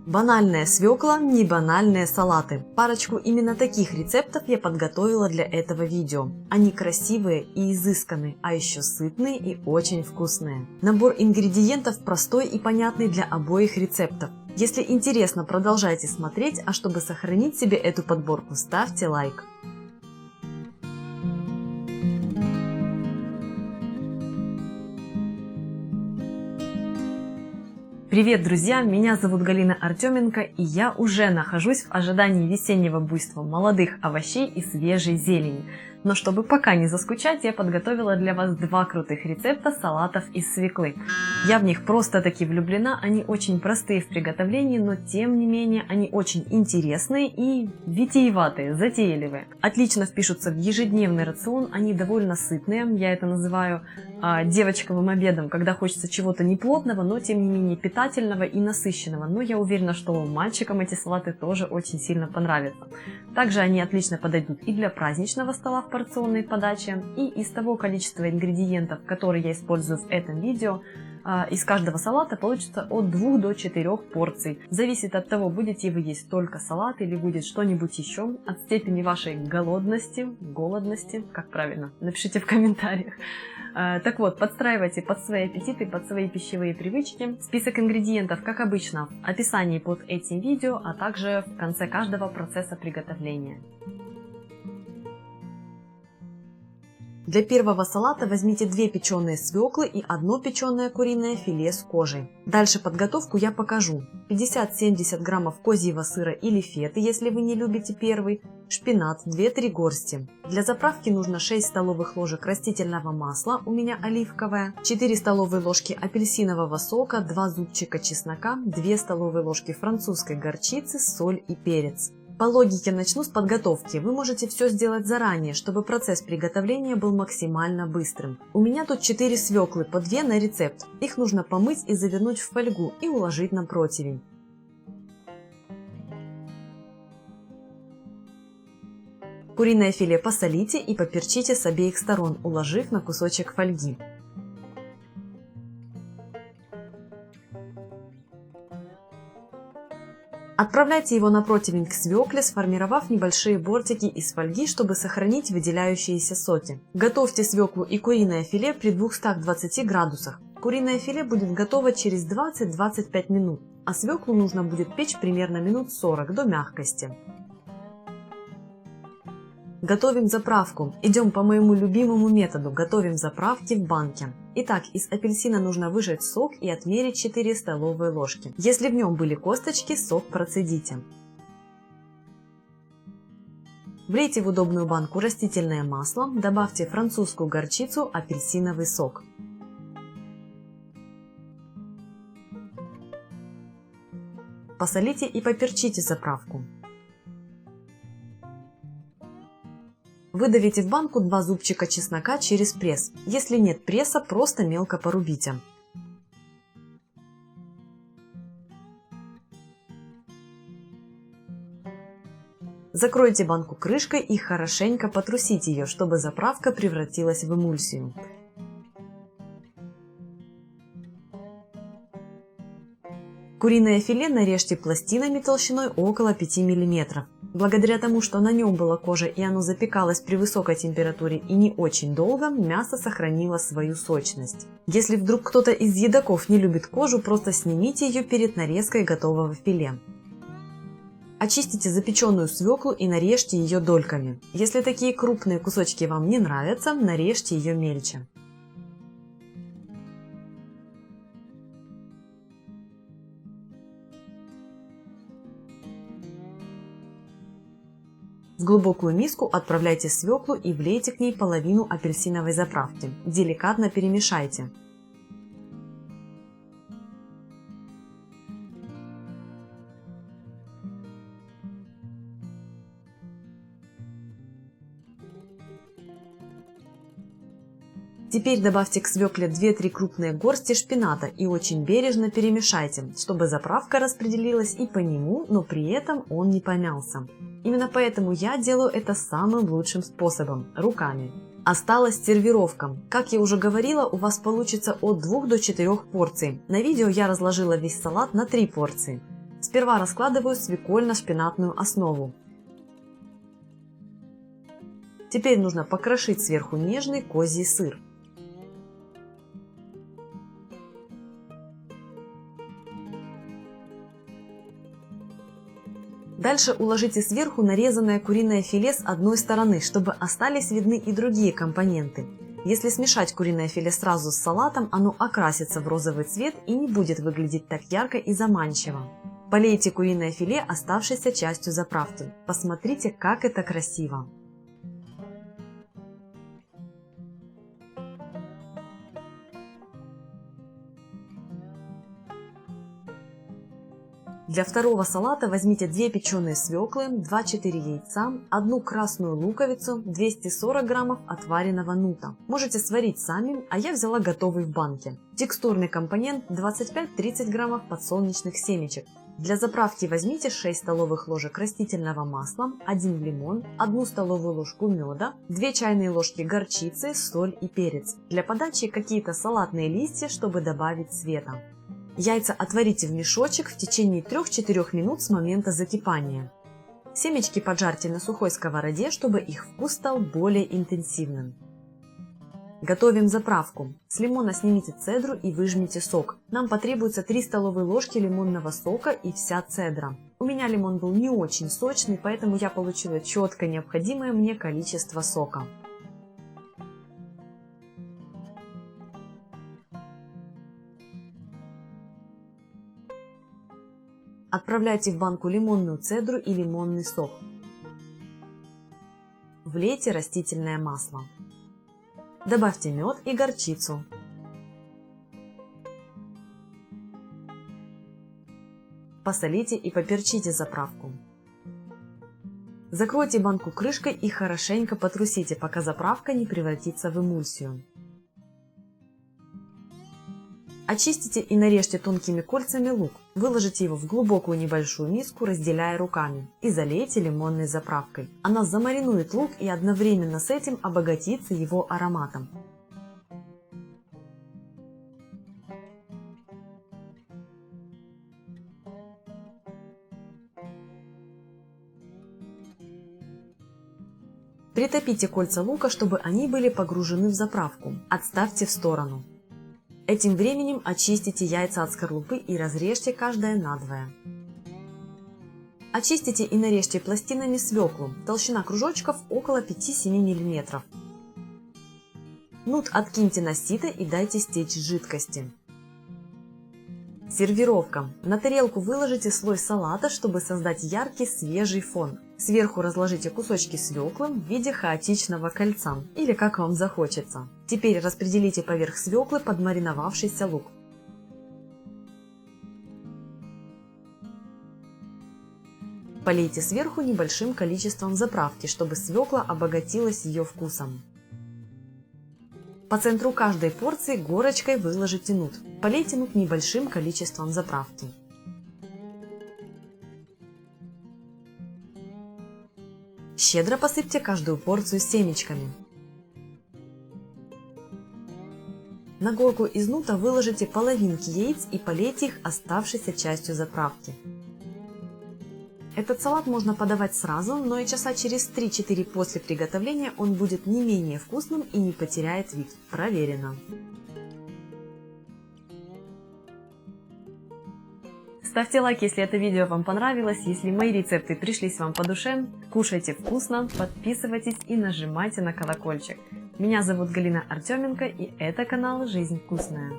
Банальная свекла, не банальные салаты. Парочку именно таких рецептов я подготовила для этого видео. Они красивые и изысканные, а еще сытные и очень вкусные. Набор ингредиентов простой и понятный для обоих рецептов. Если интересно, продолжайте смотреть, а чтобы сохранить себе эту подборку, ставьте лайк. Привет, друзья! Меня зовут Галина Артеменко, и я уже нахожусь в ожидании весеннего буйства молодых овощей и свежей зелени. Но чтобы пока не заскучать, я подготовила для вас два крутых рецепта салатов из свеклы. Я в них просто-таки влюблена, они очень простые в приготовлении, но тем не менее они очень интересные и витиеватые, затейливые. Отлично впишутся в ежедневный рацион, они довольно сытные, я это называю девочковым обедом, когда хочется чего-то неплотного, но тем не менее питательного и насыщенного. Но я уверена, что мальчикам эти салаты тоже очень сильно понравятся. Также они отлично подойдут и для праздничного стола в порционной подаче, и из того количества ингредиентов, которые я использую в этом видео, из каждого салата получится от 2 до 4 порций. Зависит от того, будете вы есть только салат или будет что-нибудь еще, от степени вашей голодности, как правильно, напишите в комментариях. Так вот, подстраивайте под свои аппетиты, под свои пищевые привычки. Список ингредиентов, как обычно, в описании под этим видео, а также в конце каждого процесса приготовления. Для первого салата возьмите 2 печеные свеклы и 1 печеное куриное филе с кожей. Дальше подготовку я покажу. 50-70 граммов козьего сыра или феты, если вы не любите первый, шпинат 2-3 горсти. Для заправки нужно 6 столовых ложек растительного масла, у меня оливковое, 4 столовые ложки апельсинового сока, 2 зубчика чеснока, 2 столовые ложки французской горчицы, соль и перец. По логике начну с подготовки. Вы можете все сделать заранее, чтобы процесс приготовления был максимально быстрым. У меня тут 4 свеклы, по 2 на рецепт. Их нужно помыть и завернуть в фольгу и уложить на противень. Куриное филе посолите и поперчите с обеих сторон, уложив на кусочек фольги. Отправляйте его на противень к свекле, сформировав небольшие бортики из фольги, чтобы сохранить выделяющиеся соки. Готовьте свеклу и куриное филе при 220 градусах. Куриное филе будет готово через 20-25 минут, а свеклу нужно будет печь примерно минут 40 до мягкости. Готовим заправку. Идем по моему любимому методу. Готовим заправки в банке. Итак, из апельсина нужно выжать сок и отмерить 4 столовые ложки. Если в нем были косточки, сок процедите. Влейте в удобную банку растительное масло, добавьте французскую горчицу, апельсиновый сок. Посолите и поперчите заправку. Выдавите в банку 2 зубчика чеснока через пресс. Если нет пресса, просто мелко порубите. Закройте банку крышкой и хорошенько потрусите ее, чтобы заправка превратилась в эмульсию. Куриное филе нарежьте пластинами толщиной около 5 мм. Благодаря тому, что на нем была кожа и оно запекалось при высокой температуре и не очень долго, мясо сохранило свою сочность. Если вдруг кто-то из едоков не любит кожу, просто снимите ее перед нарезкой готового филе. Очистите запеченную свеклу и нарежьте ее дольками. Если такие крупные кусочки вам не нравятся, нарежьте ее мельче. В глубокую миску отправляйте свеклу и влейте к ней половину апельсиновой заправки. Деликатно перемешайте. Теперь добавьте к свекле 2-3 крупные горсти шпината и очень бережно перемешайте, чтобы заправка распределилась и по нему, но при этом он не помялся. Именно поэтому я делаю это самым лучшим способом – руками. Осталась сервировка. Как я уже говорила, у вас получится от 2 до 4 порций. На видео я разложила весь салат на 3 порции. Сперва раскладываю свекольно-шпинатную основу. Теперь нужно покрошить сверху нежный козий сыр. Дальше уложите сверху нарезанное куриное филе с одной стороны, чтобы остались видны и другие компоненты. Если смешать куриное филе сразу с салатом, оно окрасится в розовый цвет и не будет выглядеть так ярко и заманчиво. Полейте куриное филе оставшейся частью заправки. Посмотрите, как это красиво! Для второго салата возьмите 2 печеные свеклы, 2-4 яйца, 1 красную луковицу, 240 граммов отваренного нута. Можете сварить сами, а я взяла готовый в банке. Текстурный компонент 25-30 граммов подсолнечных семечек. Для заправки возьмите 6 столовых ложек растительного масла, 1 лимон, 1 столовую ложку меда, 2 чайные ложки горчицы, соль и перец. Для подачи какие-то салатные листья, чтобы добавить цвета. Яйца отварите в мешочек в течение 3-4 минут с момента закипания. Семечки поджарьте на сухой сковороде, чтобы их вкус стал более интенсивным. Готовим заправку. С лимона снимите цедру и выжмите сок. Нам потребуется 3 столовые ложки лимонного сока и вся цедра. У меня лимон был не очень сочный, поэтому я получила четко необходимое мне количество сока. Отправляйте в банку лимонную цедру и лимонный сок. Влейте растительное масло. Добавьте мед и горчицу. Посолите и поперчите заправку. Закройте банку крышкой и хорошенько потрусите, пока заправка не превратится в эмульсию. Очистите и нарежьте тонкими кольцами лук. Выложите его в глубокую небольшую миску, разделяя руками, и залейте лимонной заправкой. Она замаринует лук и одновременно с этим обогатится его ароматом. Притопите кольца лука, чтобы они были погружены в заправку. Отставьте в сторону. Этим временем очистите яйца от скорлупы и разрежьте каждое надвое. Очистите и нарежьте пластинами свеклу. Толщина кружочков около 5-7 мм. Нут откиньте на сито и дайте стечь жидкости. Сервировка. На тарелку выложите слой салата, чтобы создать яркий свежий фон. Сверху разложите кусочки свеклы в виде хаотичного кольца, или как вам захочется. Теперь распределите поверх свеклы подмариновавшийся лук. Полейте сверху небольшим количеством заправки, чтобы свекла обогатилась ее вкусом. По центру каждой порции горочкой выложите нут. Полейте нут небольшим количеством заправки. Щедро посыпьте каждую порцию семечками. На горку из нута выложите половинки яиц и полейте их оставшейся частью заправки. Этот салат можно подавать сразу, но и часа через 3-4 после приготовления он будет не менее вкусным и не потеряет вид. Проверено. Ставьте лайк, если это видео вам понравилось, если мои рецепты пришлись вам по душе, кушайте вкусно, подписывайтесь и нажимайте на колокольчик. Меня зовут Галина Артеменко, и это канал «Жизнь вкусная».